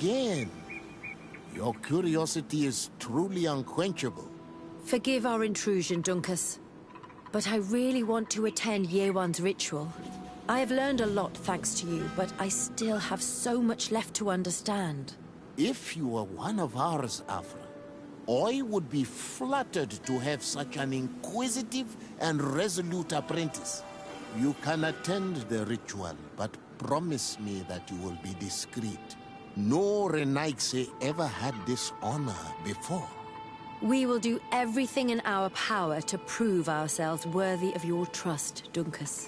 again. Your curiosity is truly unquenchable. Forgive our intrusion, Dunkus. But I really want to attend Yewan's ritual. I have learned a lot thanks to you, but I still have so much left to understand. If you were one of ours, Afra, I would be flattered to have such an inquisitive and resolute apprentice. You can attend the ritual, but promise me that you will be discreet. No Renaigse ever had this honor before. We will do everything in our power to prove ourselves worthy of your trust, Dunkus.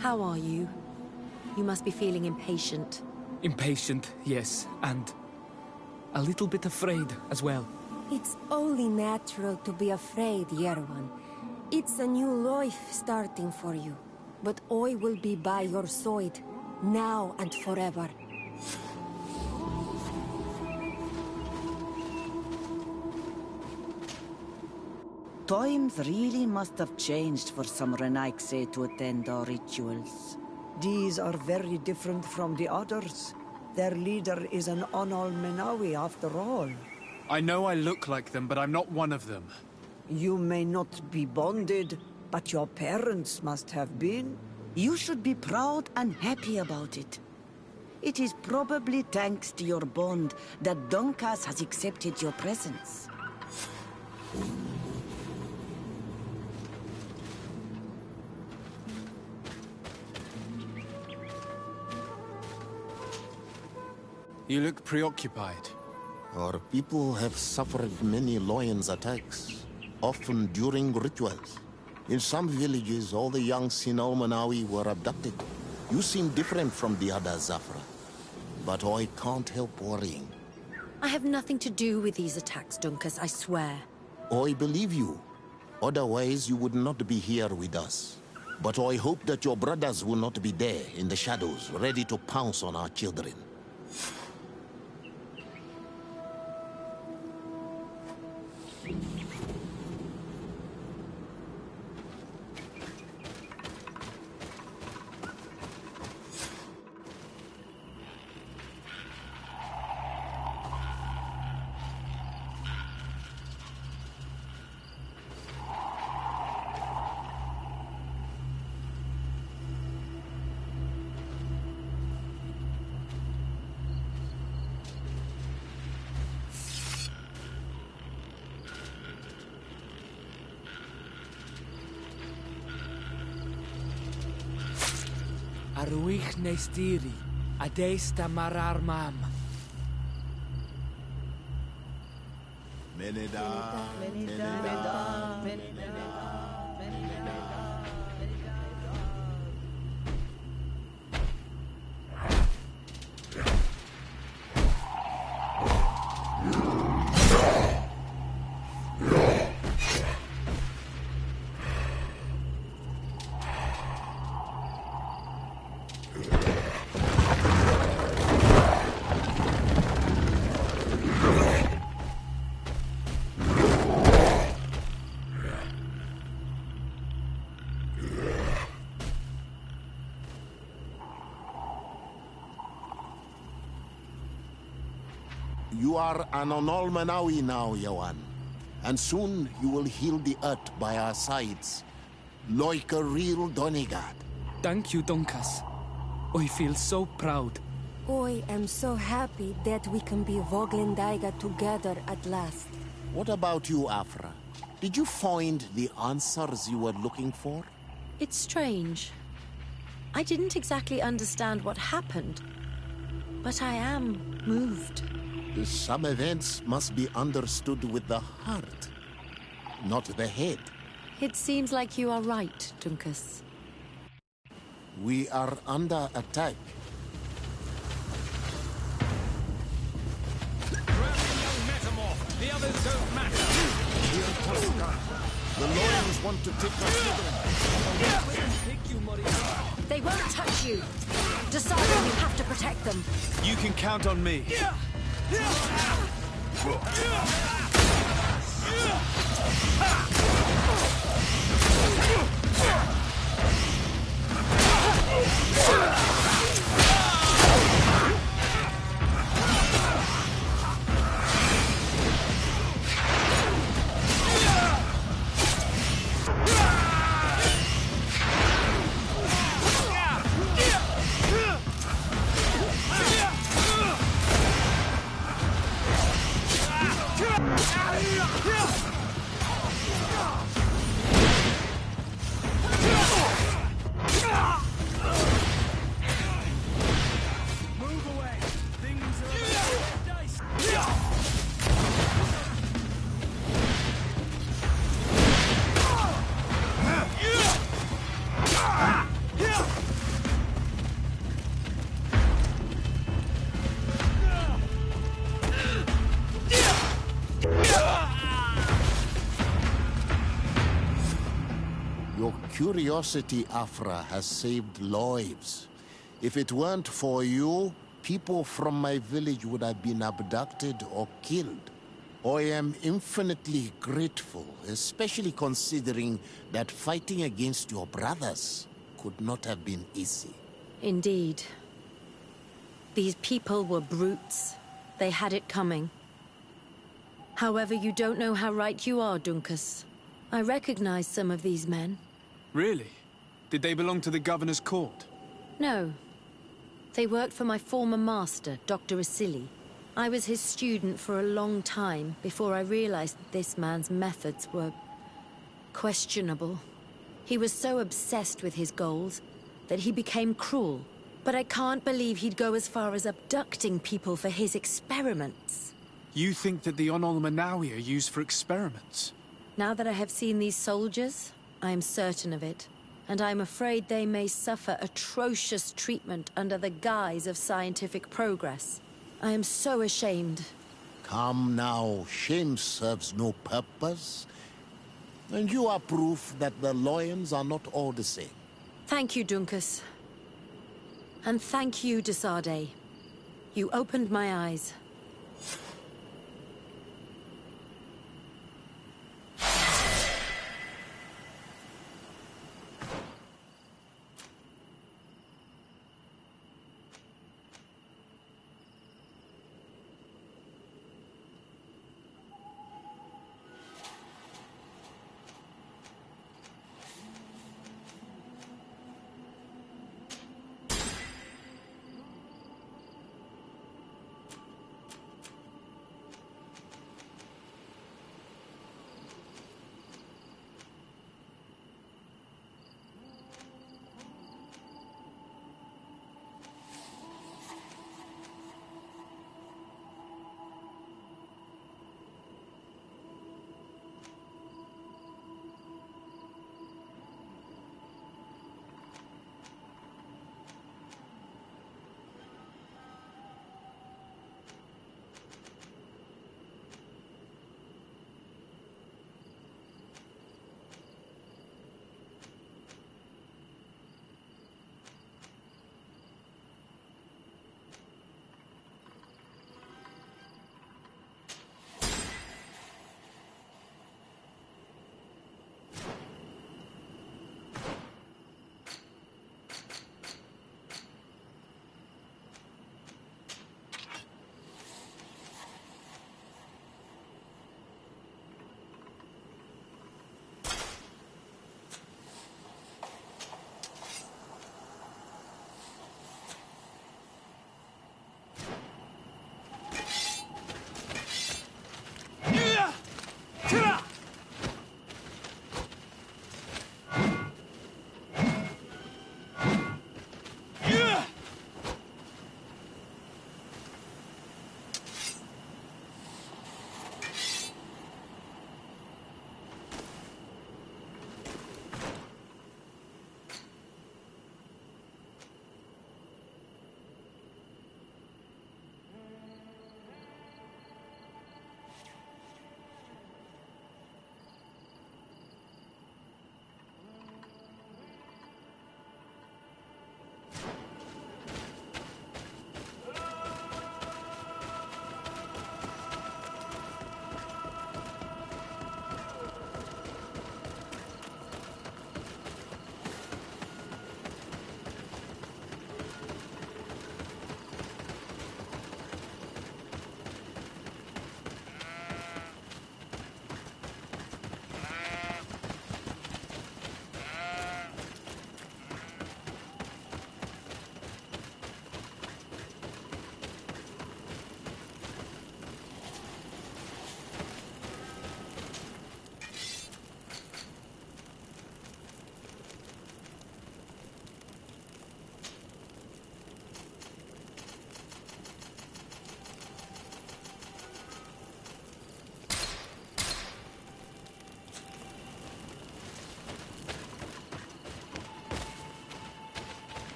How are you? You must be feeling impatient. Impatient, yes, and a little bit afraid as well. It's only natural to be afraid, Yerwan. It's a new life starting for you. But I will be by your side, now and forever. Times really must have changed for some Renaigse to attend our rituals. These are very different from the others. Their leader is an Onol Menawi after all. I know I look like them, but I'm not one of them. You may not be bonded, but your parents must have been. You should be proud and happy about it. It is probably thanks to your bond that Dunkas has accepted your presence. You look preoccupied. Our people have suffered many lions attacks, often during rituals. In some villages, all the young Sinal Manawi were abducted. You seem different from the others, Zafra. But I can't help worrying. I have nothing to do with these attacks, Dunkus, I swear. I believe you. Otherwise, you would not be here with us. But I hope that your brothers will not be there in the shadows, ready to pounce on our children. Arwich Nestiri, Adesta Marar Mam. Meneda, Meneda, Meneda. You are an Onol Manawi now, Yawan. And soon you will heal the earth by our sides. Like a real Donegad. Thank you, Dunkas. I feel so proud. I am so happy that we can be Voglendaiga together at last. What about you, Afra? Did you find the answers you were looking for? It's strange. I didn't exactly understand what happened, but I am moved. Some events must be understood with the heart, not the head. It seems like you are right, Dunkus. We are under attack. The others don't matter. The lions want to take our children. They won't touch you. Decide when you have to protect them. You can count on me. Your curiosity, Afra, has saved lives. If it weren't for you, people from my village would have been abducted or killed. I am infinitely grateful, especially considering that fighting against your brothers could not have been easy. Indeed. These people were brutes. They had it coming. However, you don't know how right you are, Dunkus. I recognize some of these men. Really? Did they belong to the governor's court? No. They worked for my former master, Dr. Asili. I was his student for a long time before I realized that this man's methods were questionable. He was so obsessed with his goals that he became cruel. But I can't believe he'd go as far as abducting people for his experiments. You think that the Onol Manawi are used for experiments? Now that I have seen these soldiers, I am certain of it. And I'm afraid they may suffer atrocious treatment under the guise of scientific progress. I am so ashamed. Come now, shame serves no purpose. And you are proof that the lions are not all the same. Thank you, Dunkus. And thank you, Desade. You opened my eyes.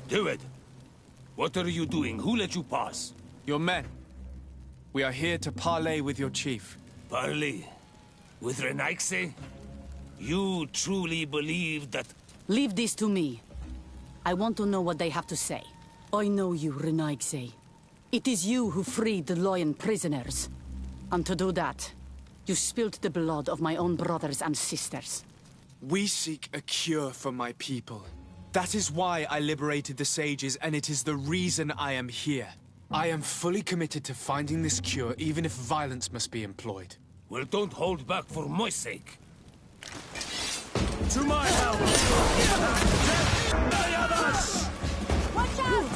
Do it. What are you doing? Who let you pass? Your men. We are here to parley with your chief. Parley? With Renaigse? You truly believe that... Leave this to me. I want to know what they have to say. I know you, Renaigse. It is you who freed the Loyan prisoners. And to do that, you spilled the blood of my own brothers and sisters. We seek a cure for my people. That is why I liberated the sages, and it is the reason I am here. I am fully committed to finding this cure, even if violence must be employed. Well, don't hold back for my sake. To my help! Watch out!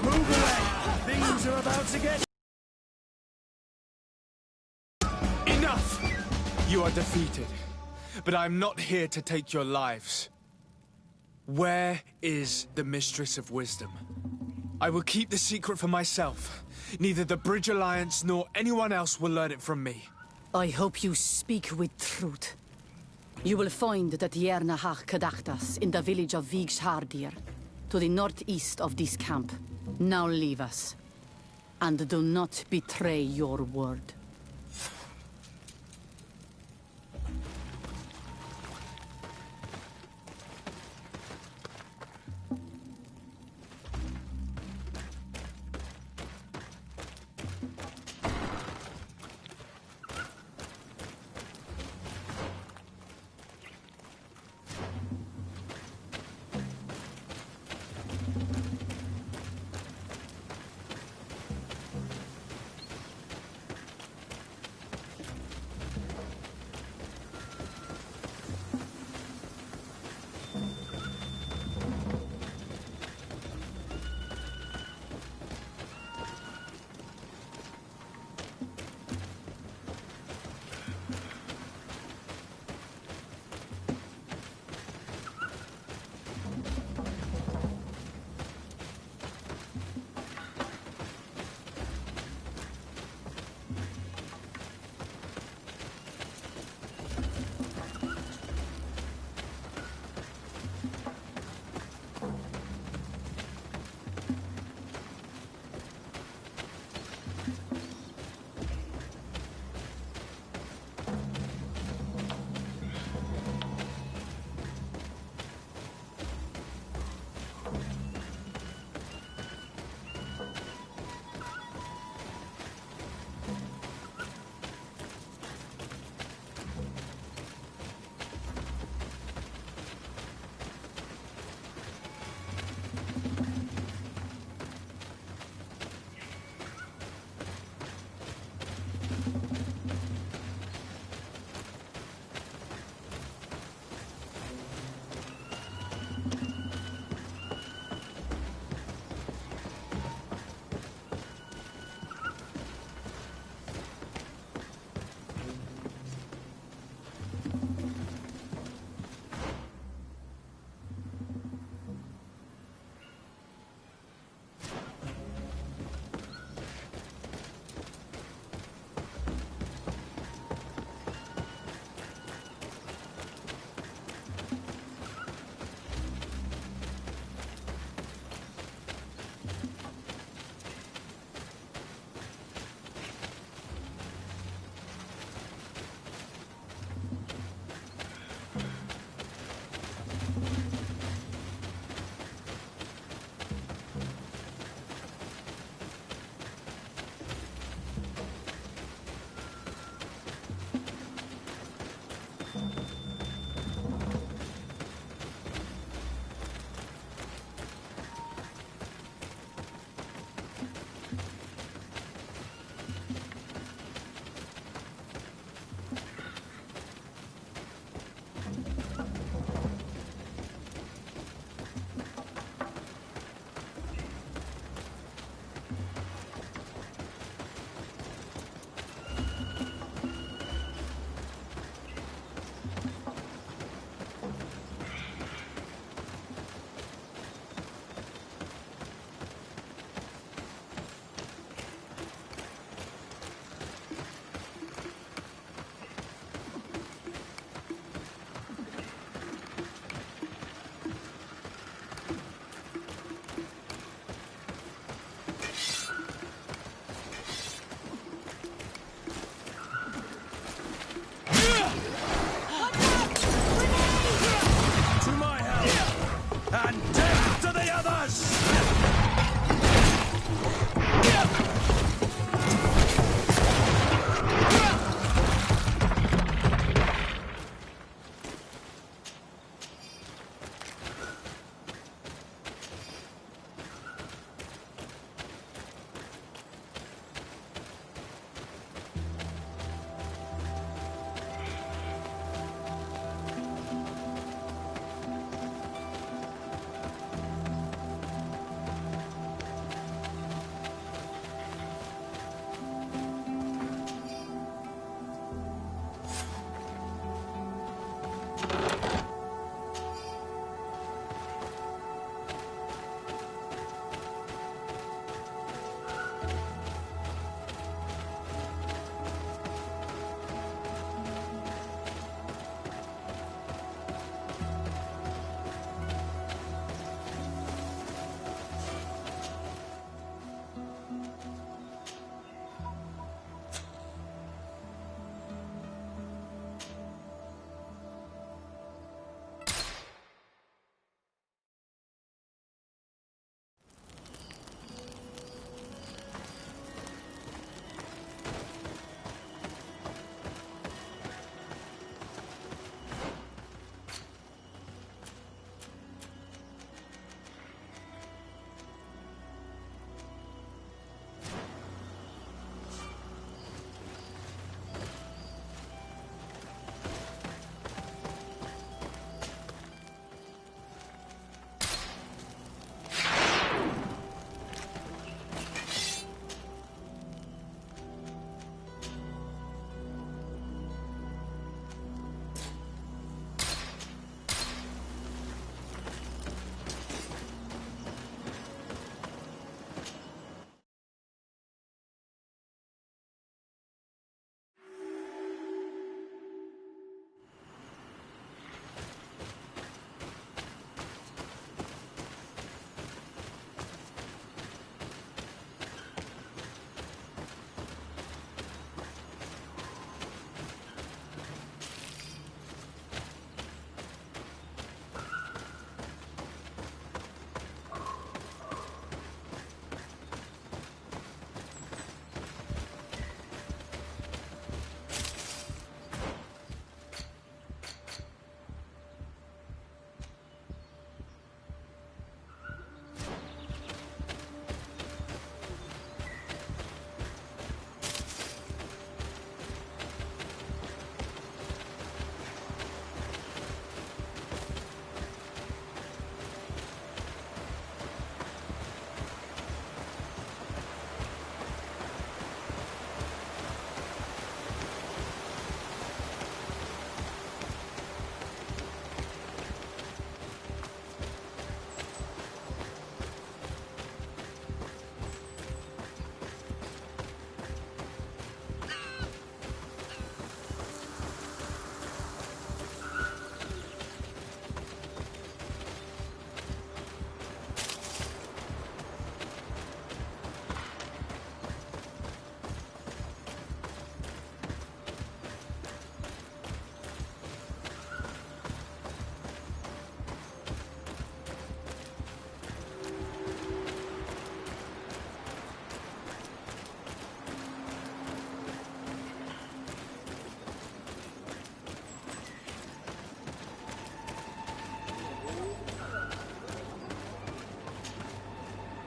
Move away! Things are about to get... Enough! You are defeated. But I'm not here to take your lives. Where is the Mistress of Wisdom? I will keep the secret for myself. Neither the Bridge Alliance nor anyone else will learn it from me. I hope you speak with truth. You will find that Yernahach Kadachtas in the village of Vigshardir, to the northeast of this camp. Now leave us. And do not betray your word.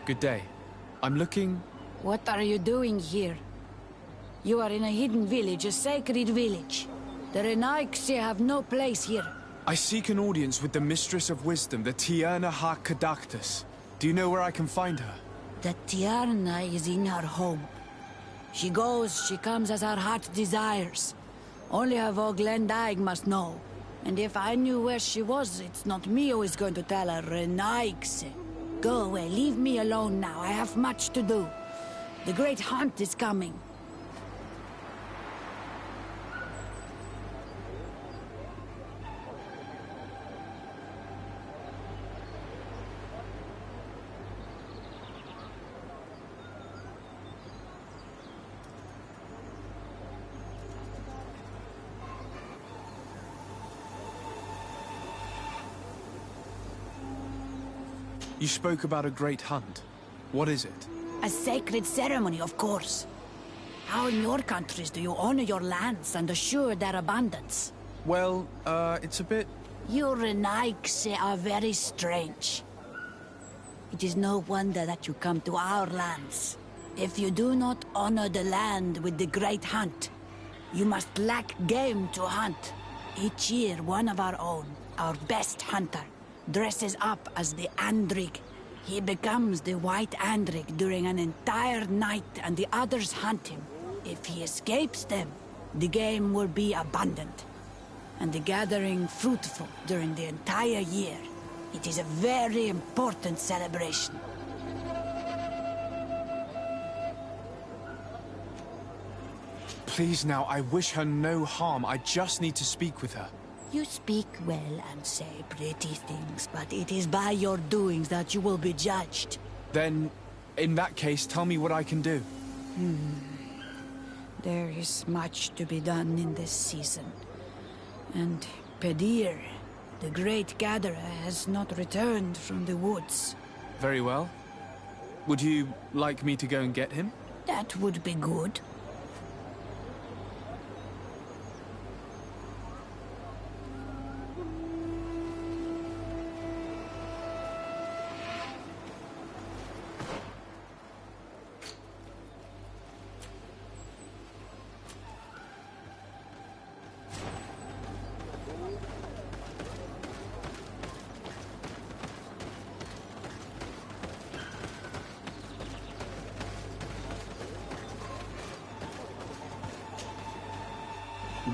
Good day. I'm looking... What are you doing here? You are in a hidden village, a sacred village. The Renaigse have no place here. I seek an audience with the Mistress of Wisdom, the Tierna ha Kadactus. Do you know where I can find her? The Tierna is in her home. She goes, she comes as her heart desires. Only her Voglendaig must know. And if I knew where she was, it's not me who is going to tell her, Renaigse. Go away, leave me alone now. I have much to do. The great hunt is coming. You spoke about a great hunt. What is it? A sacred ceremony, of course. How in your countries do you honor your lands and assure their abundance? Well, it's a bit... You Renaigse are very strange. It is no wonder that you come to our lands. If you do not honor the land with the great hunt, you must lack game to hunt. Each year, one of our own, our best hunter, dresses up as the Andrig. He becomes the White Andrig during an entire night and the others hunt him. If he escapes them, the game will be abundant, and the gathering fruitful during the entire year. It is a very important celebration. Please now, I wish her no harm. I just need to speak with her. You speak well and say pretty things, but it is by your doings that you will be judged. Then, in that case, tell me what I can do. There is much to be done in this season. And Pedir, the great gatherer, has not returned from the woods. Very well. Would you like me to go and get him? That would be good.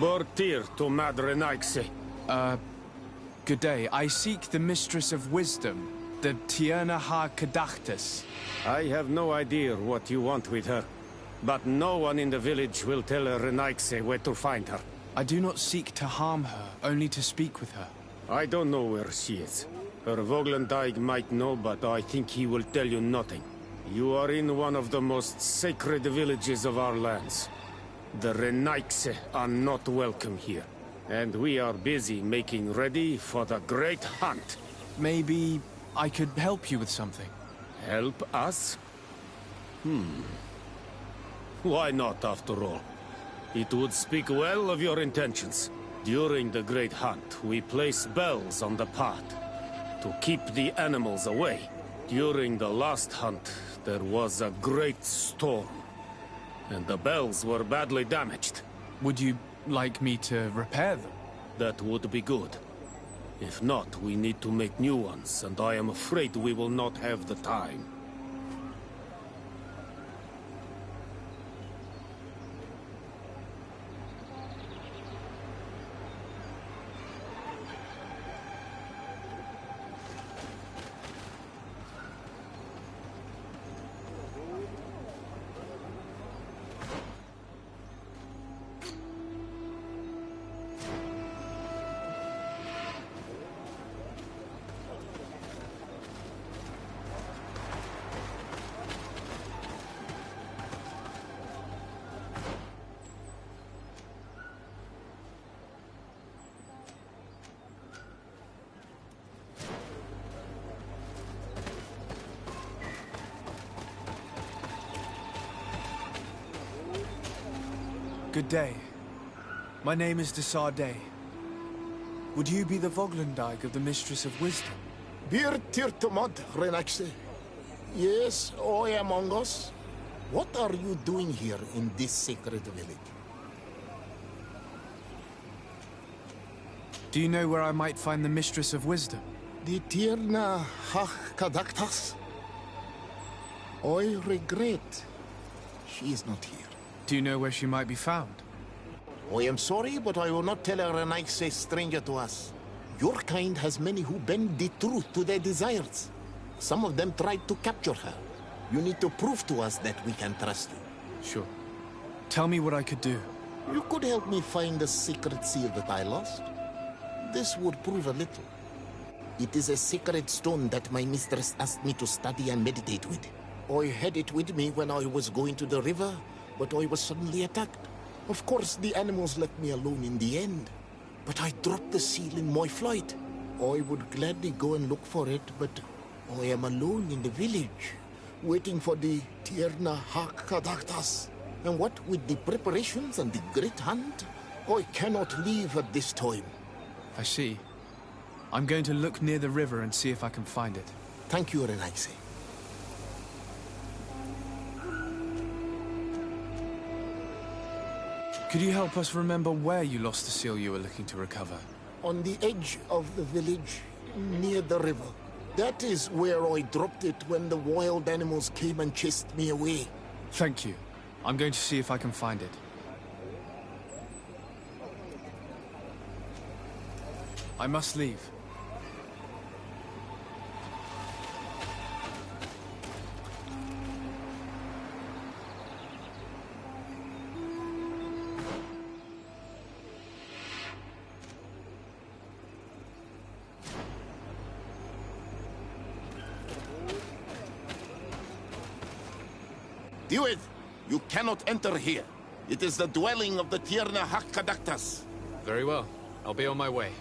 Bortir to Madre Naixe. Good day. I seek the Mistress of Wisdom, the Tierna Ha Kadachtas. I have no idea what you want with her, but no one in the village will tell Renaixe where to find her. I do not seek to harm her, only to speak with her. I don't know where she is. Her Voglendyke might know, but I think he will tell you nothing. You are in one of the most sacred villages of our lands. The Renaixe are not welcome here, and we are busy making ready for the great hunt. Maybe I could help you with something. Help us? Why not, after all? It would speak well of your intentions. During the great hunt, we place bells on the path to keep the animals away. During the last hunt, there was a great storm, and the bells were badly damaged. Would you like me to repair them? That would be good. If not, we need to make new ones, and I am afraid we will not have the time. Good day. My name is Desardet. Would you be the Voglendyke of the Mistress of Wisdom? Bir tirtumod, Renaxe. Yes, I am among us. What are you doing here in this sacred village? Do you know where I might find the Mistress of Wisdom? The Tierna Hach Kadaktas? I regret she is not here. Do you know where she might be found? I am sorry, but I will not tell her a nice stranger to us. Your kind has many who bend the truth to their desires. Some of them tried to capture her. You need to prove to us that we can trust you. Sure. Tell me what I could do. You could help me find the secret seal that I lost. This would prove a little. It is a sacred stone that my mistress asked me to study and meditate with. I had it with me when I was going to the river, but I was suddenly attacked. Of course, the animals left me alone in the end. But I dropped the seal in my flight. I would gladly go and look for it, but I am alone in the village, waiting for the Tierna Hakadaktas. And what with the preparations and the great hunt, I cannot leave at this time. I see. I'm going to look near the river and see if I can find it. Thank you, Renaise. Could you help us remember where you lost the seal you were looking to recover? On the edge of the village, near the river. That is where I dropped it when the wild animals came and chased me away. Thank you. I'm going to see if I can find it. I must leave. Hewitt, you cannot enter here. It is the dwelling of the Tierna Hakkadaktas. Very well. I'll be on my way.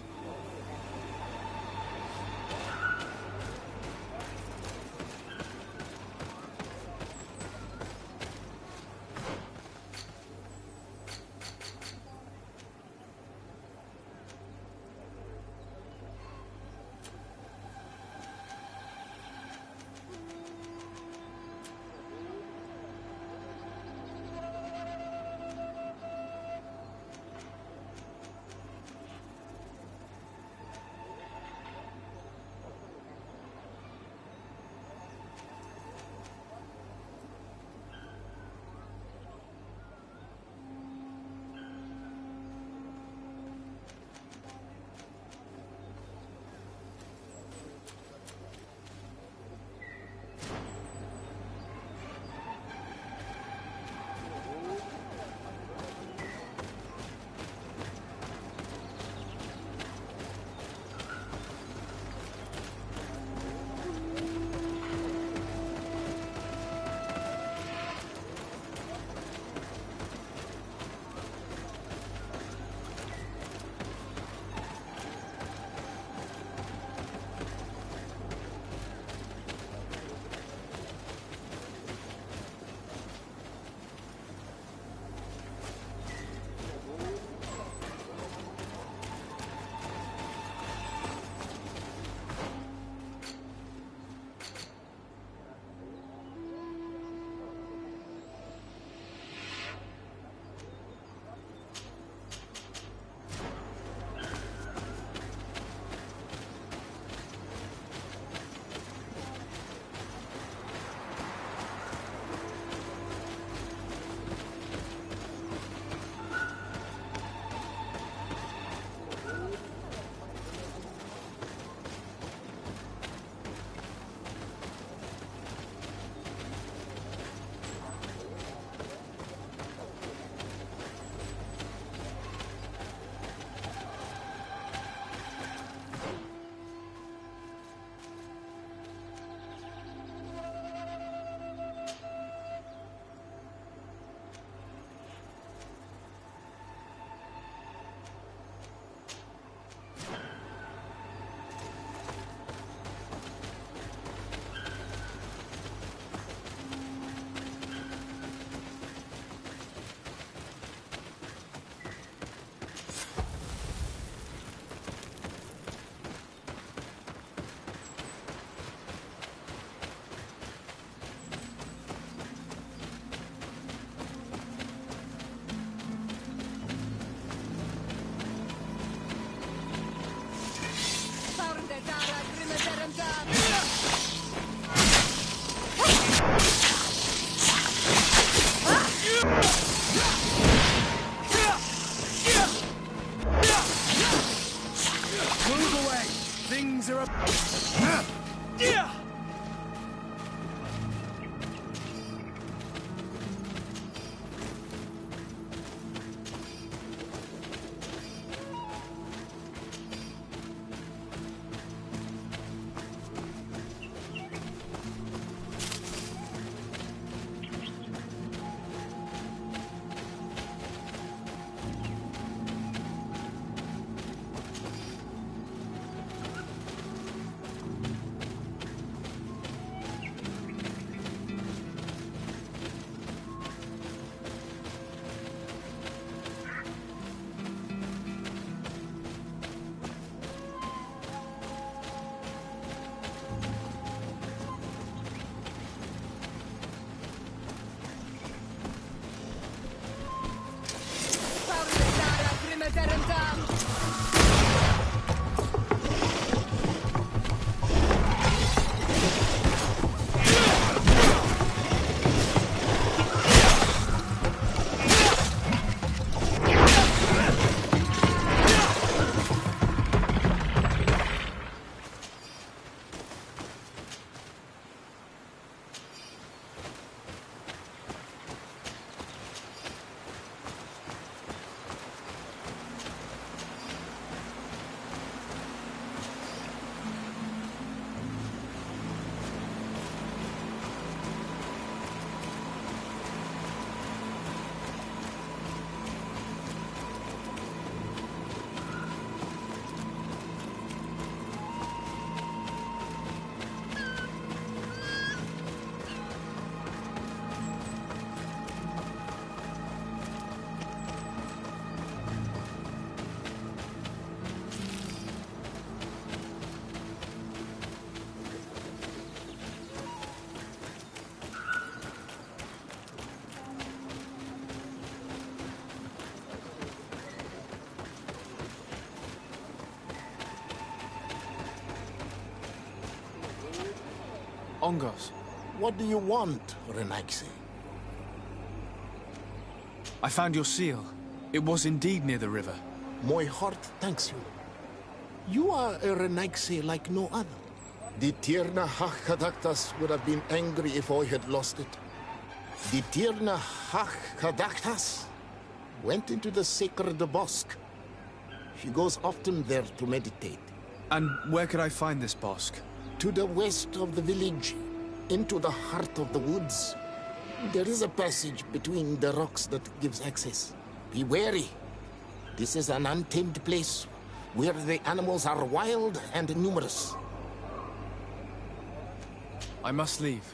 Ongos. What do you want, Renaigse? I found your seal. It was indeed near the river. My heart thanks you. You are a Renaigse like no other. The Tierna Hachkadaktas would have been angry if I had lost it. The Tierna Hachkadaktas went into the sacred bosque. She goes often there to meditate. And where could I find this bosque? To the west of the village, into the heart of the woods. There is a passage between the rocks that gives access. Be wary. This is an untamed place, where the animals are wild and numerous. I must leave.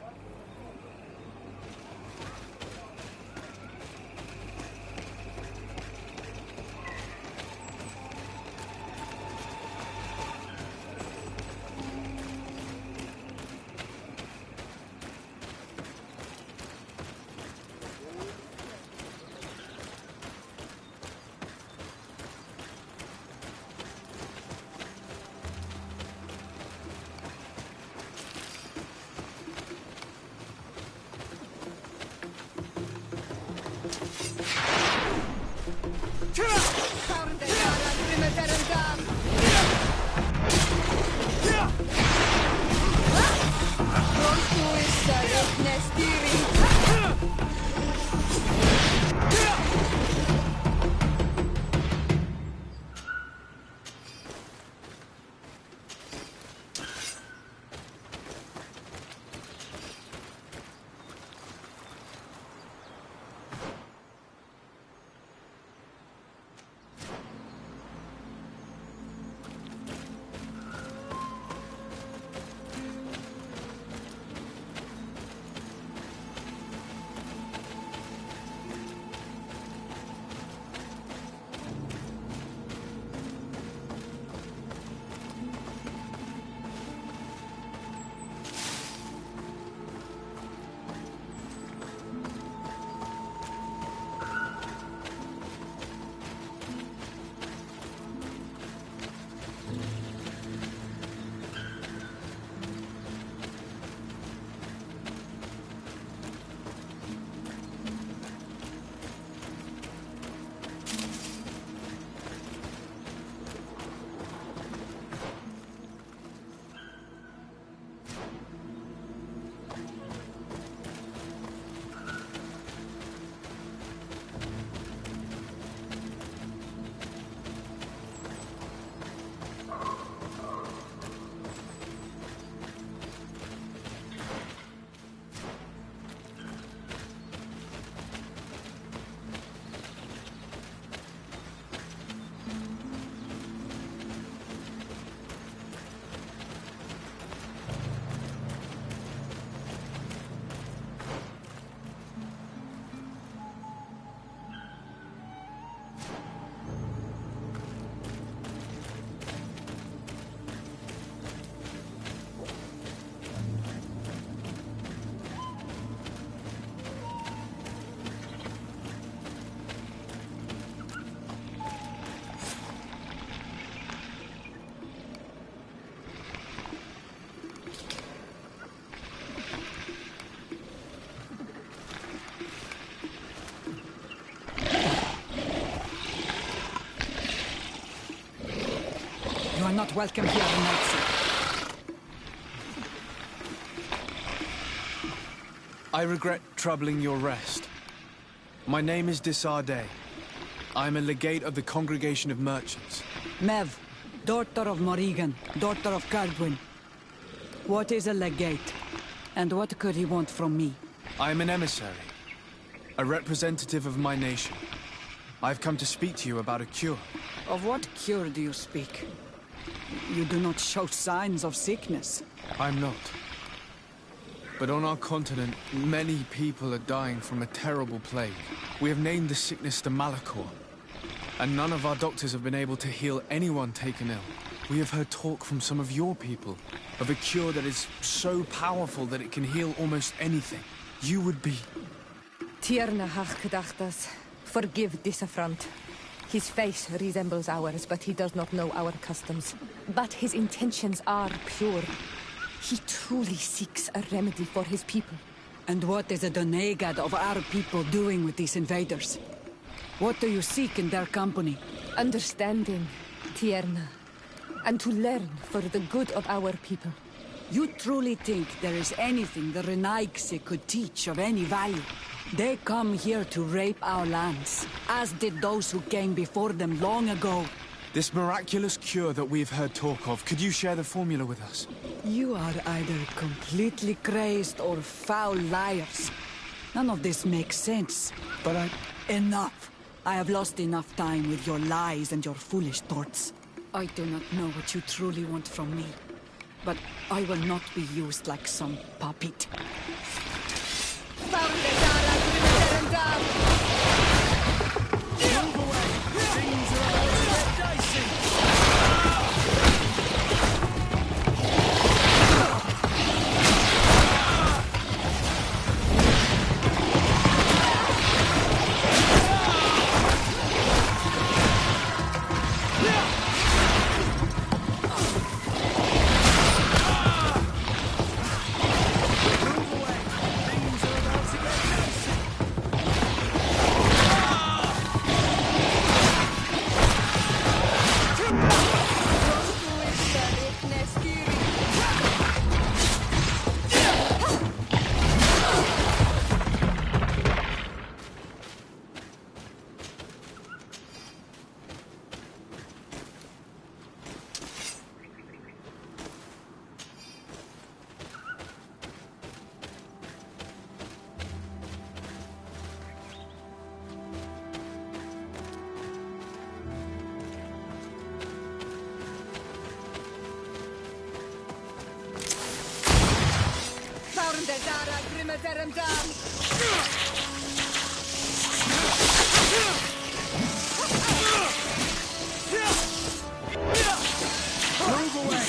You are not welcome here, Nazi. I regret troubling your rest. My name is Disarday. I am a legate of the Congregation of Merchants. Mev, daughter of Morrigan, daughter of Cardwin. What is a legate? And what could he want from me? I am an emissary, a representative of my nation. I've come to speak to you about a cure. Of what cure do you speak? You do not show signs of sickness. I'm not. But on our continent, many people are dying from a terrible plague. We have named the sickness the Malachor, and none of our doctors have been able to heal anyone taken ill. We have heard talk from some of your people of a cure that is so powerful that it can heal almost anything. You would be... Tierna Hachkadachtas, forgive this affront. His face resembles ours, but he does not know our customs. But his intentions are pure. He truly seeks a remedy for his people. And what is a Donegad of our people doing with these invaders? What do you seek in their company? Understanding, Tierna, and to learn for the good of our people. You truly think there is anything the Renaigse could teach of any value? They come here to rape our lands, as did those who came before them long ago. This miraculous cure that we've heard talk of, could you share the formula with us? You are either completely crazed or foul liars. None of this makes sense, but enough! I have lost enough time with your lies and your foolish thoughts. I do not know what you truly want from me, but I will not be used like some puppet. Move away! Things are about to get dicey! Move away!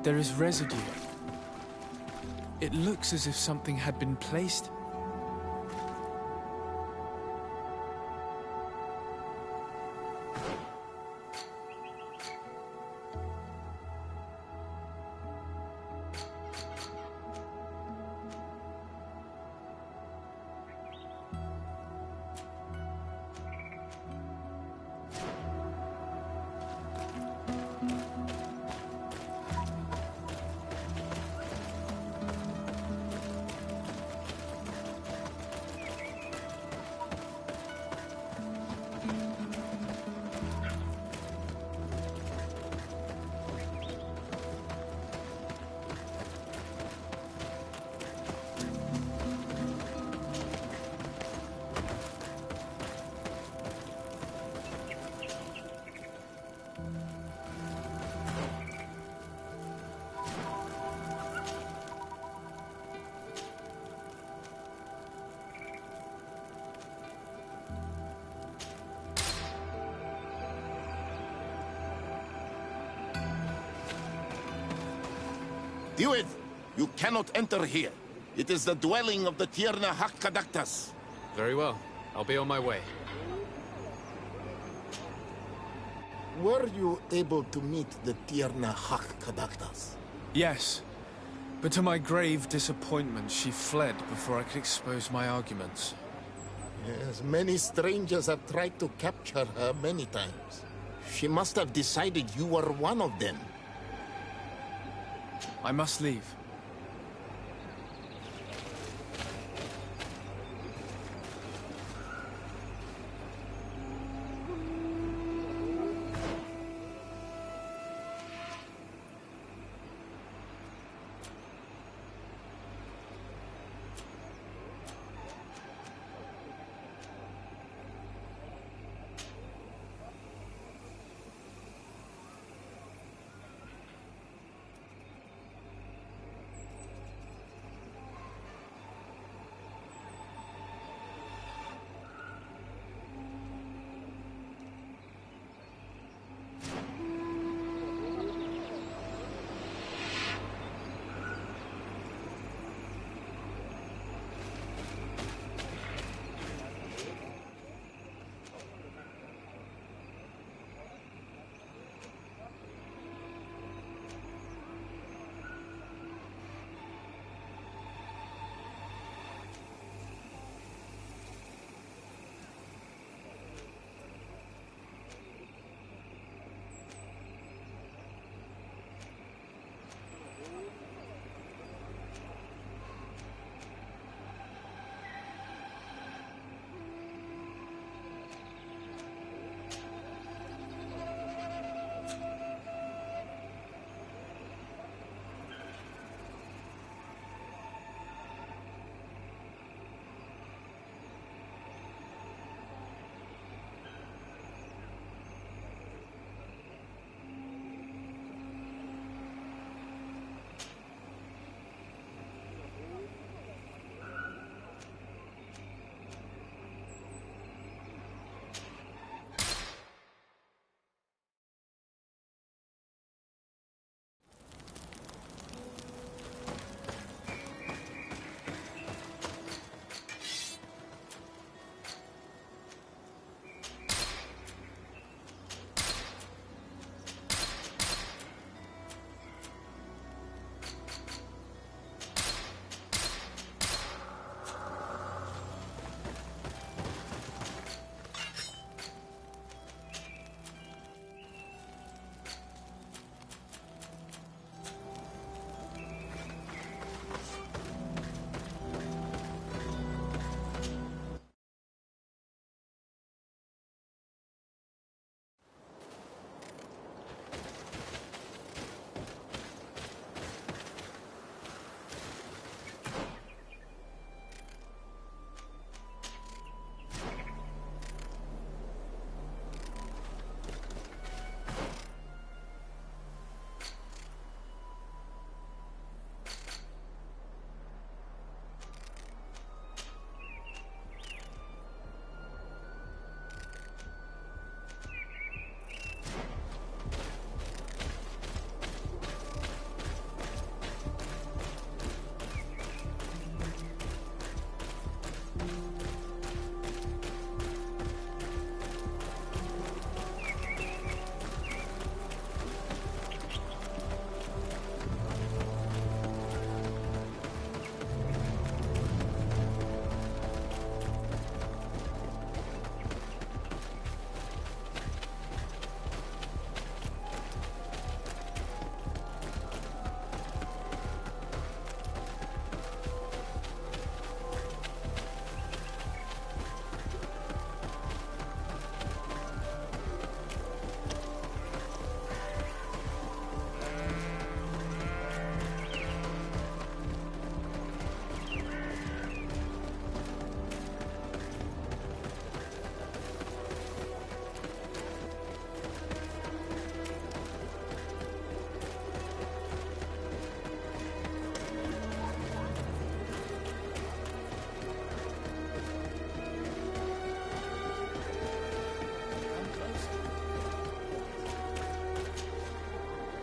There is residue. It looks as if something had been placed. Duet, you cannot enter here. It is the dwelling of the Tierna Hakkadaktas. Very well. I'll be on my way. Were you able to meet the Tierna Hakkadaktas? Yes. But to my grave disappointment, she fled before I could expose my arguments. Yes, many strangers have tried to capture her many times. She must have decided you were one of them. I must leave.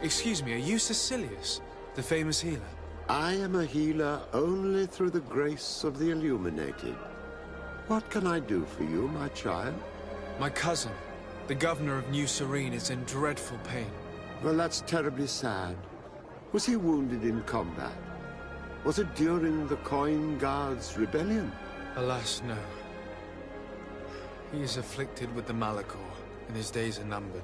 Excuse me, are you Cecilius, the famous healer? I am a healer only through the grace of the illuminated. What can I do for you, my child? My cousin, the governor of New Serene, is in dreadful pain. Well, that's terribly sad. Was he wounded in combat? Was it during the Coin Guards' rebellion? Alas, no. He is afflicted with the Malachor, and his days are numbered.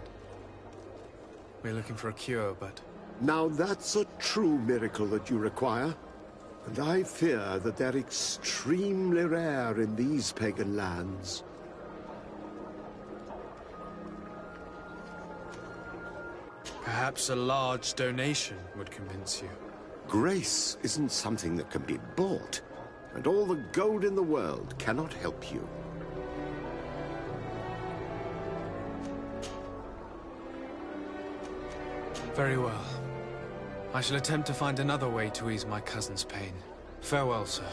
We're looking for a cure, but... Now that's a true miracle that you require. And I fear that they're extremely rare in these pagan lands. Perhaps a large donation would convince you. Grace isn't something that can be bought, and all the gold in the world cannot help you. Very well. I shall attempt to find another way to ease my cousin's pain. Farewell, sir.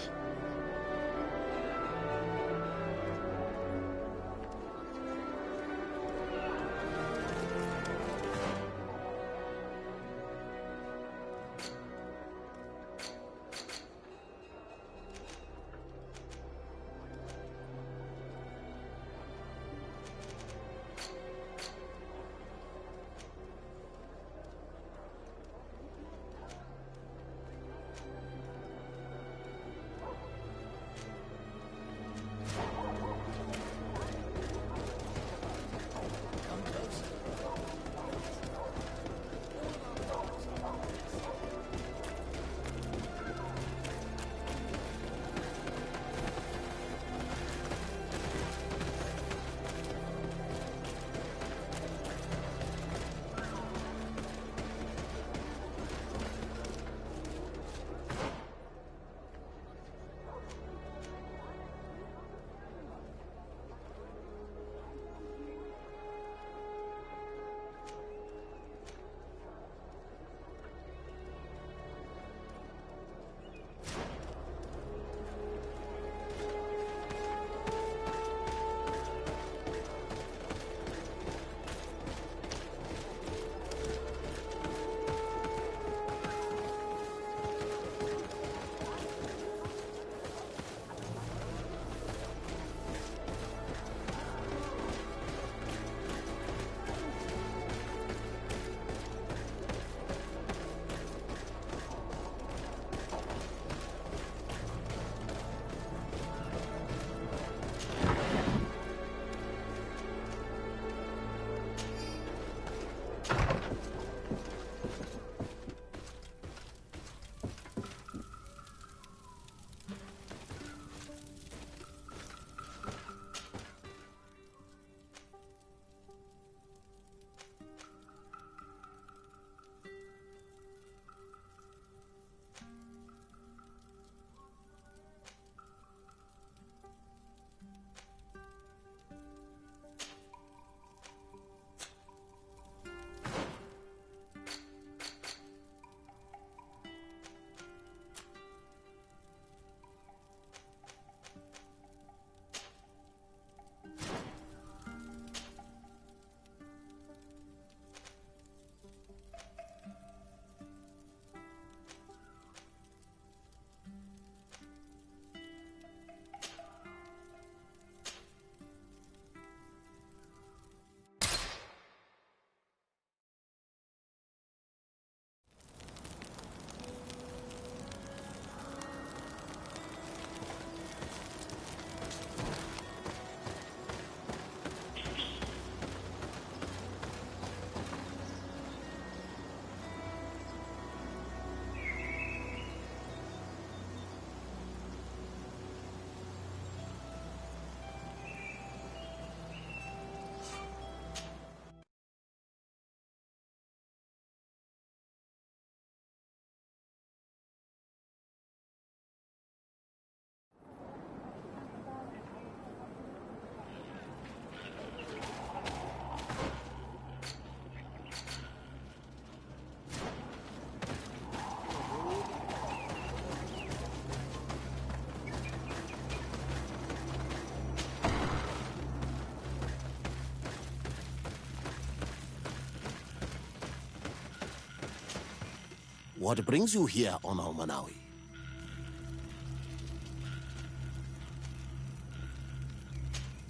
What brings you here on Almanawi?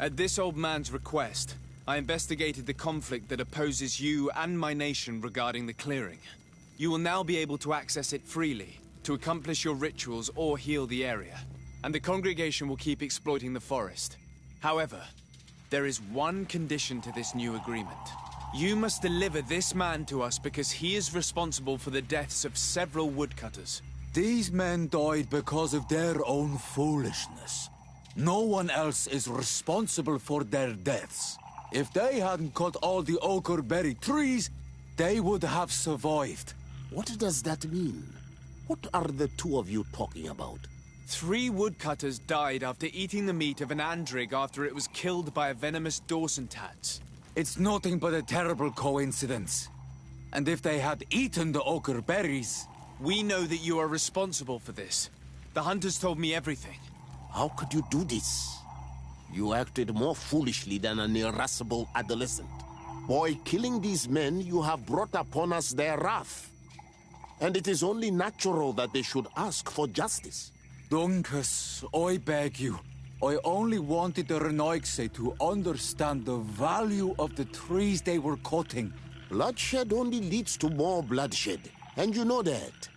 At this old man's request, I investigated the conflict that opposes you and my nation regarding the clearing. You will now be able to access it freely, to accomplish your rituals or heal the area. And the congregation will keep exploiting the forest. However, there is one condition to this new agreement. You must deliver this man to us because he is responsible for the deaths of several woodcutters. These men died because of their own foolishness. No one else is responsible for their deaths. If they hadn't cut all the ochreberry trees, they would have survived. What does that mean? What are the two of you talking about? 3 woodcutters died after eating the meat of an andrig after it was killed by a venomous Dawson tats. It's nothing but a terrible coincidence. And if they had eaten the ochreberries... We know that you are responsible for this. The hunters told me everything. How could you do this? You acted more foolishly than an irascible adolescent. By killing these men, you have brought upon us their wrath. And it is only natural that they should ask for justice. Dunkus, I beg you. I only wanted the Renoixe to understand the value of the trees they were cutting. Bloodshed only leads to more bloodshed, and you know that.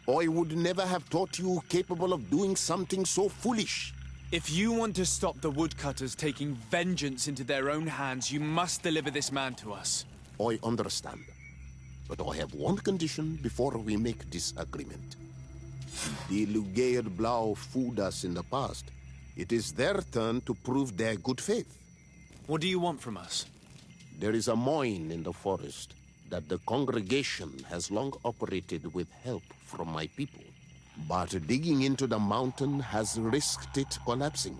I would never have thought you capable of doing something so foolish. If you want to stop the woodcutters taking vengeance into their own hands, you must deliver this man to us. I understand. But I have one condition before we make this agreement. The Lugaid Blau fooled us in the past. It is their turn to prove their good faith. What do you want from us? There is a mine in the forest that the congregation has long operated with help from my people. But digging into the mountain has risked it collapsing.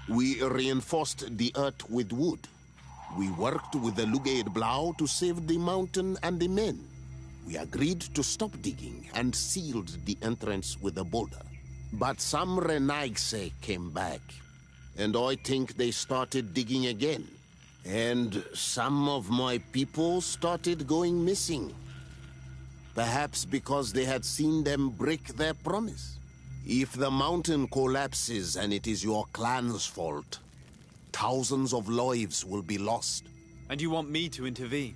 We reinforced the earth with wood. We worked with the Lugaid Blau to save the mountain and the men. We agreed to stop digging and sealed the entrance with a boulder. But some Renoixe came back, and I think they started digging again. And some of my people started going missing. Perhaps because they had seen them break their promise. If the mountain collapses and it is your clan's fault, thousands of lives will be lost. And you want me to intervene?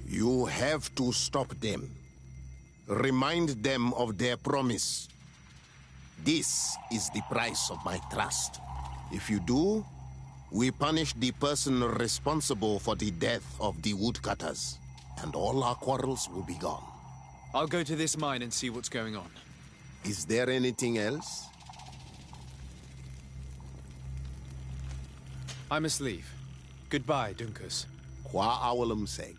You have to stop them. Remind them of their promise. This is the price of my trust. If you do, we punish the person responsible for the death of the woodcutters, and all our quarrels will be gone. I'll go to this mine and see what's going on. Is there anything else? I must leave. Goodbye, Dunkus. Qua awalum seg.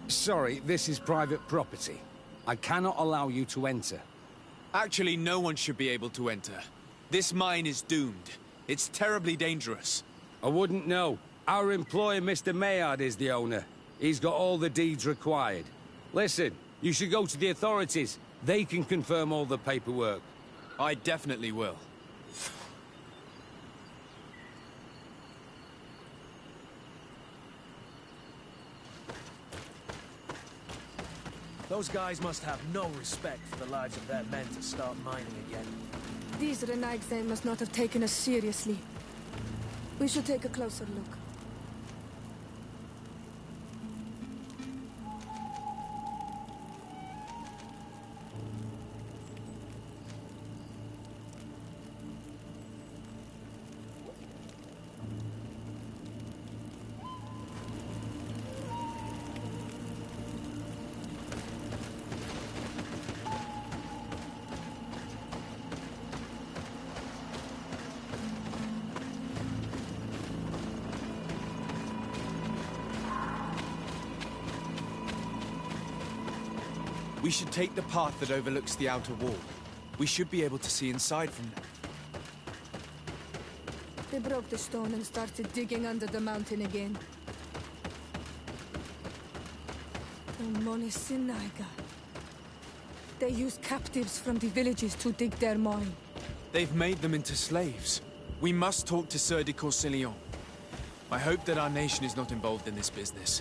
Sorry, this is private property. I cannot allow you to enter. Actually, no one should be able to enter. This mine is doomed. It's terribly dangerous. I wouldn't know. Our employer, Mr. Maillard, is the owner. He's got all the deeds required. Listen, you should go to the authorities. They can confirm all the paperwork. I definitely will. Those guys must have no respect for the lives of their men to start mining again. These Renegade must not have taken us seriously. We should take a closer look. We should take the path that overlooks the outer wall. We should be able to see inside from there. They broke the stone and started digging under the mountain again. The Monisinaga. They use captives from the villages to dig their mine. They've made them into slaves. We must talk to Sieur de Courcillon. I hope that our nation is not involved in this business.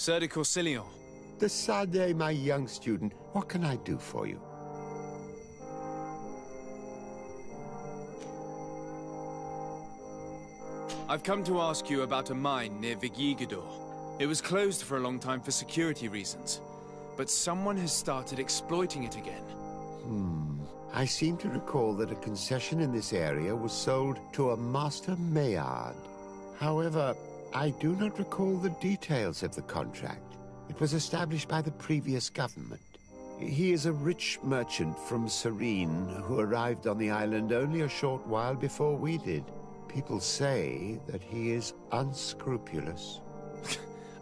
Sieur de Courcillon. Decidez, my young student, what can I do for you? I've come to ask you about a mine near Vigigador. It was closed for a long time for security reasons, but someone has started exploiting it again. I seem to recall that a concession in this area was sold to a Master Maillard. However, I do not recall the details of the contract. It was established by the previous government. He is a rich merchant from Serene who arrived on the island only a short while before we did. People say that he is unscrupulous.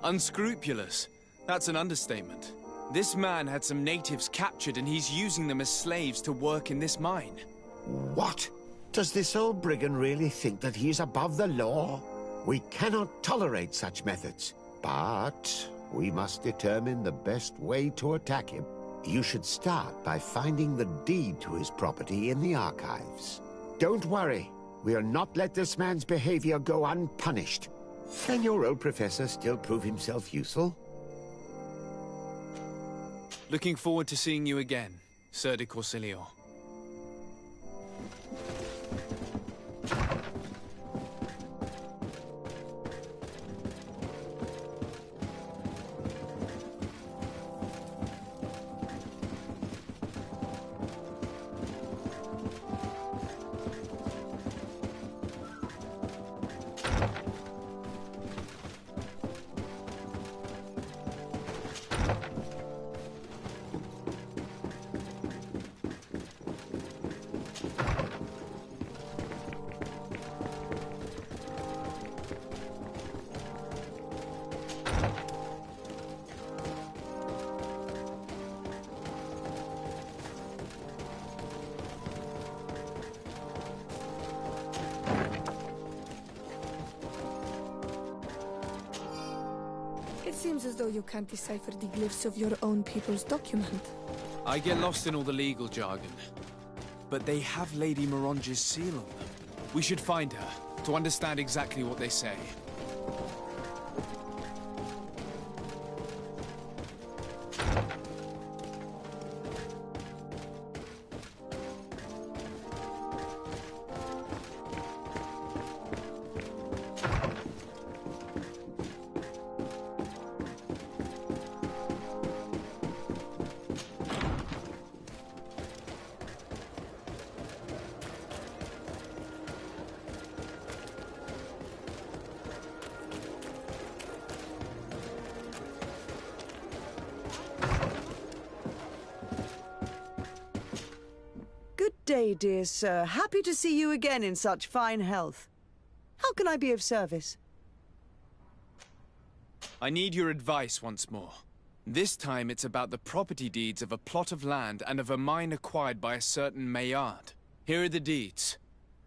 Unscrupulous? That's an understatement. This man had some natives captured and he's using them as slaves to work in this mine. What? Does this old brigand really think that he is above the law? We cannot tolerate such methods, but we must determine the best way to attack him. You should start by finding the deed to his property in the archives. Don't worry. We'll not let this man's behavior go unpunished. Can your old professor still prove himself useful? Looking forward to seeing you again, Sir de Corsilio. It seems as though you can't decipher the glyphs of your own people's document. I get lost in all the legal jargon. But they have Lady Moronge's seal on them. We should find her, to understand exactly what they say. Good day, dear sir. Happy to see you again in such fine health. How can I be of service? I need your advice once more. This time it's about the property deeds of a plot of land and of a mine acquired by a certain Maillard. Here are the deeds.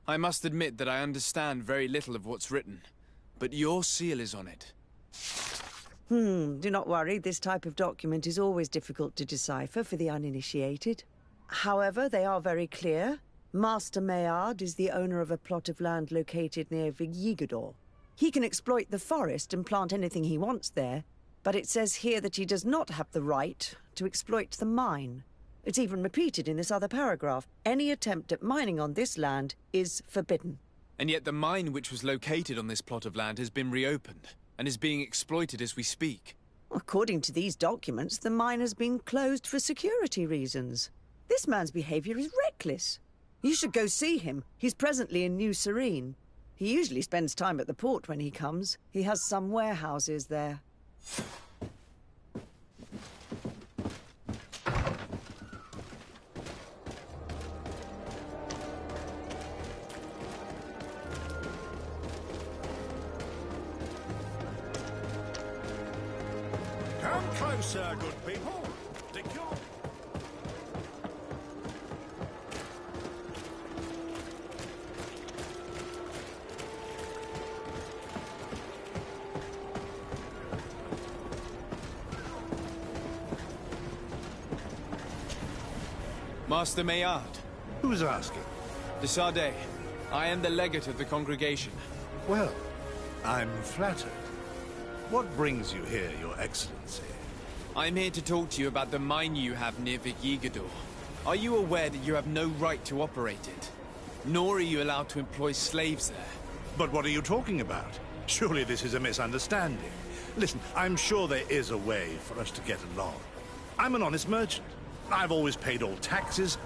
I must admit that I understand very little of what's written, but your seal is on it. Do not worry. This type of document is always difficult to decipher for the uninitiated. However, they are very clear. Master Maillard is the owner of a plot of land located near Vigigador. He can exploit the forest and plant anything he wants there, but it says here that he does not have the right to exploit the mine. It's even repeated in this other paragraph. Any attempt at mining on this land is forbidden. And yet the mine which was located on this plot of land has been reopened, and is being exploited as we speak. According to these documents, the mine has been closed for security reasons. This man's behavior is reckless. You should go see him. He's presently in New Serene. He usually spends time at the port when he comes. He has some warehouses there. Come closer, good people. Stick your... Master Maillard. Who's asking? De Sardet. I am the legate of the congregation. Well, I'm flattered. What brings you here, Your Excellency? I'm here to talk to you about the mine you have near Vigigador. Are you aware that you have no right to operate it? Nor are you allowed to employ slaves there. But what are you talking about? Surely this is a misunderstanding. Listen, I'm sure there is a way for us to get along. I'm an honest merchant. I've always paid all taxes,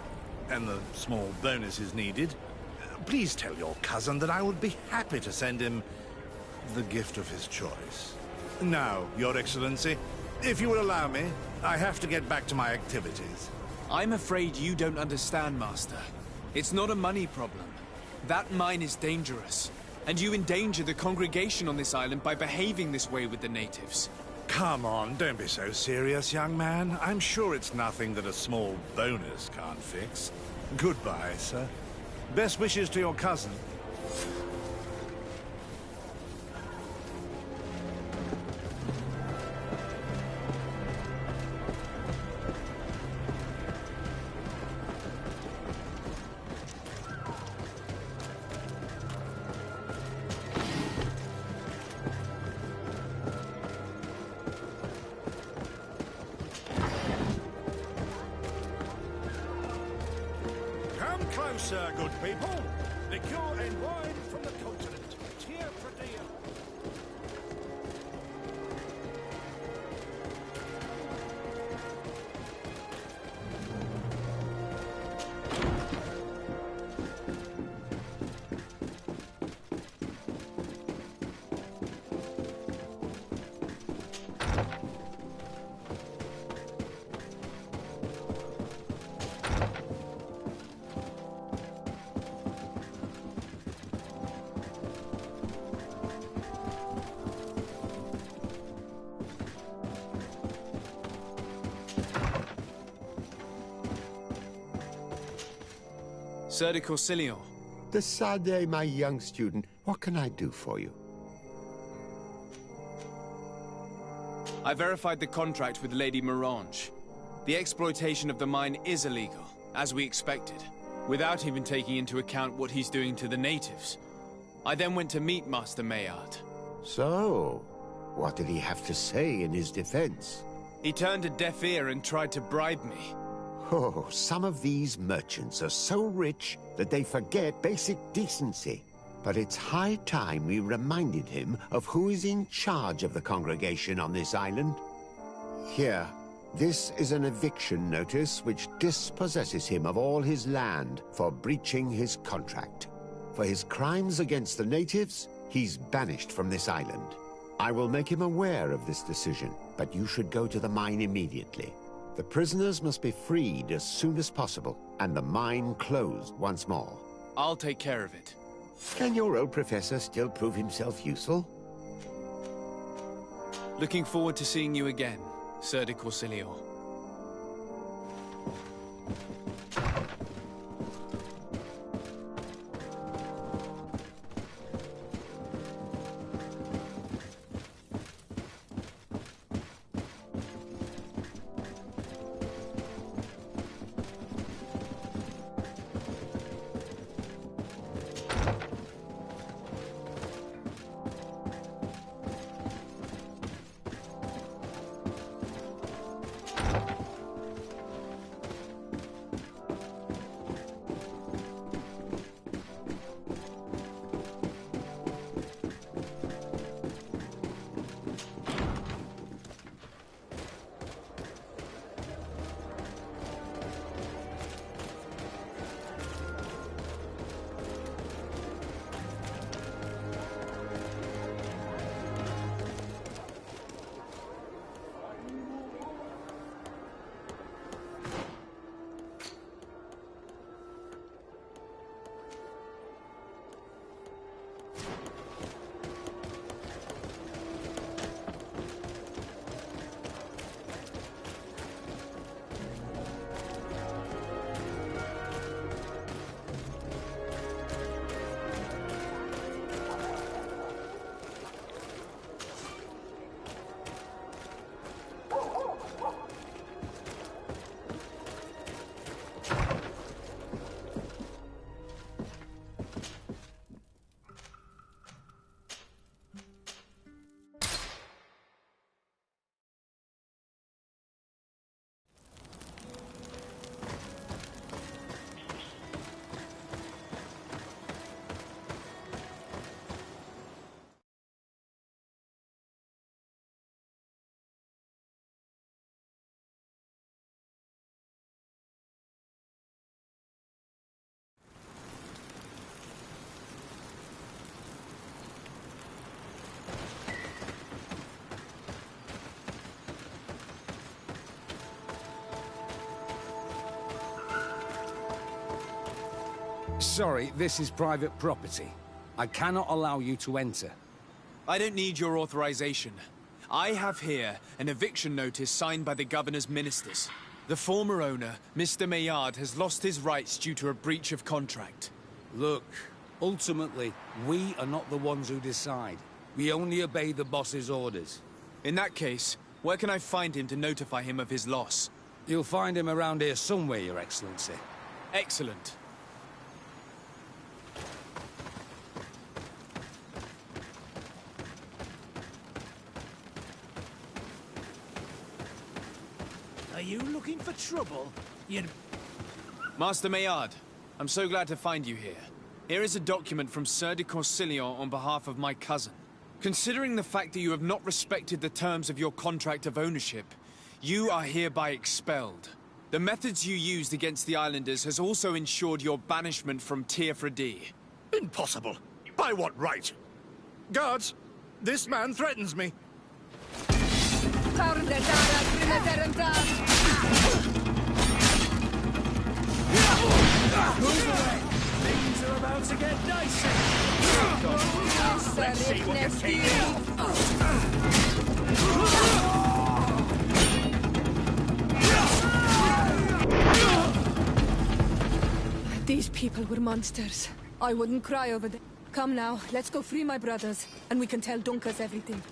and the small bonuses needed. Please tell your cousin that I would be happy to send him the gift of his choice. Now, Your Excellency, if you will allow me, I have to get back to my activities. I'm afraid you don't understand, Master. It's not a money problem. That mine is dangerous, and you endanger the congregation on this island by behaving this way with the natives. Come on, don't be so serious, young man. I'm sure it's nothing that a small bonus can't fix. Goodbye, sir. Best wishes to your cousin. sir, good people. Liqueur and wine from the continent. Tear for dear. Sir de Corsilion. Decidez, my young student, what can I do for you? I verified the contract with Lady Mirange. The exploitation of the mine is illegal, as we expected, without even taking into account what he's doing to the natives. I then went to meet Master Maillard. So, what did he have to say in his defense? He turned a deaf ear and tried to bribe me. Oh, some of these merchants are so rich that they forget basic decency. But it's high time we reminded him of who is in charge of the congregation on this island. Here, this is an eviction notice which dispossesses him of all his land for breaching his contract. For his crimes against the natives, he's banished from this island. I will make him aware of this decision, but you should go to the mine immediately. The prisoners must be freed as soon as possible, and the mine closed once more. I'll take care of it. Can your old professor still prove himself useful? Looking forward to seeing you again, Sir de Corsilion. Sorry, this is private property. I cannot allow you to enter. I don't need your authorization. I have here an eviction notice signed by the governor's ministers. The former owner, Mr. Maillard, has lost his rights due to a breach of contract. Look, ultimately, we are not the ones who decide. We only obey the boss's orders. In that case, where can I find him to notify him of his loss? You'll find him around here somewhere, Your Excellency. Excellent. Are you looking for trouble? You'd... Master Maillard, I'm so glad to find you here. Here is a document from Sir de Corsilion on behalf of my cousin. Considering the fact that you have not respected the terms of your contract of ownership, you are hereby expelled. The methods you used against the islanders has also ensured your banishment from Tearfredi. Impossible. By what right? Guards, this man threatens me. Move away! Things are about to get dicey! Let's see what you're capable of. These people were monsters. I wouldn't cry over them. Come now, let's go free my brothers, and we can tell Dunkas everything.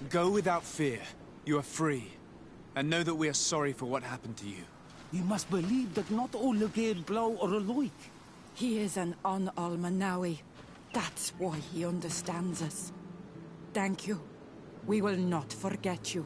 Go without fear. You are free. And know that we are sorry for what happened to you. You must believe that not all Gael blow or alike. He is an Almanawi. That's why he understands us. Thank you. We will not forget you.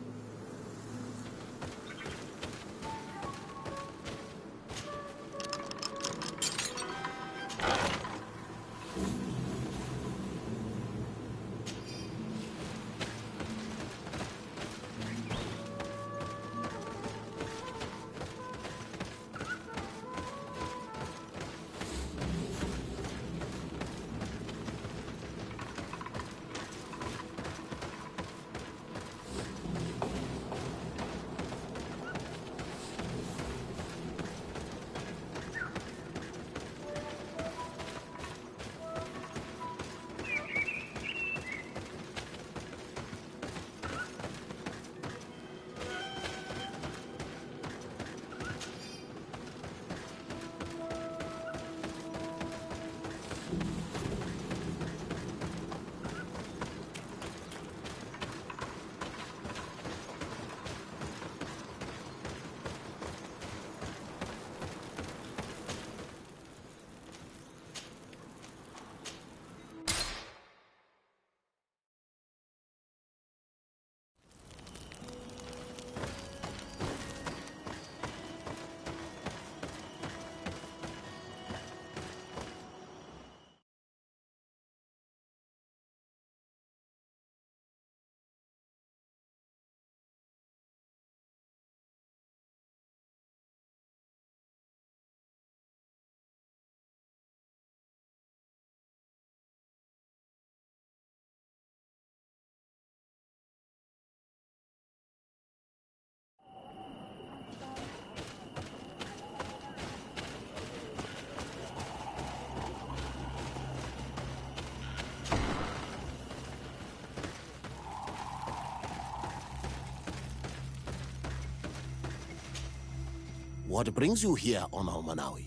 What brings you here on Almanawi?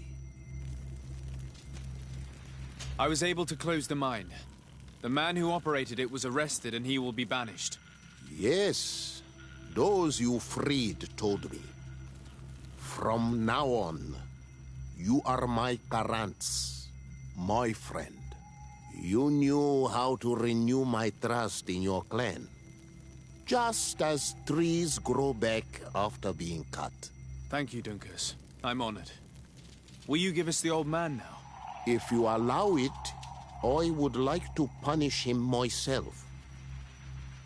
I was able to close the mine. The man who operated it was arrested and he will be banished. Yes. Those you freed told me. From now on, you are my Karants, my friend. You knew how to renew my trust in your clan. Just as trees grow back after being cut. Thank you, Dunkas. I'm honored. Will you give us the old man now? If you allow it, I would like to punish him myself.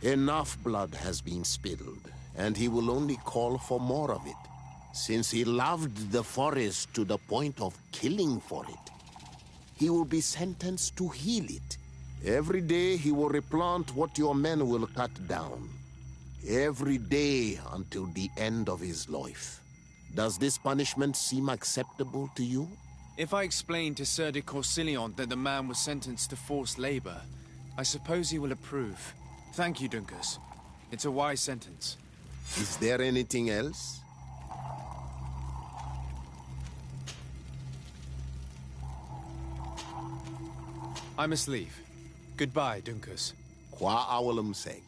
Enough blood has been spilled, and he will only call for more of it, since he loved the forest to the point of killing for it. He will be sentenced to heal it. Every day he will replant what your men will cut down. Every day until the end of his life. Does this punishment seem acceptable to you? If I explain to Sir de Corsilion that the man was sentenced to forced labor, I suppose he will approve. Thank you, Dunkers. It's a wise sentence. Is there anything else? I must leave. Goodbye, Dunkers. Qua awalum seng.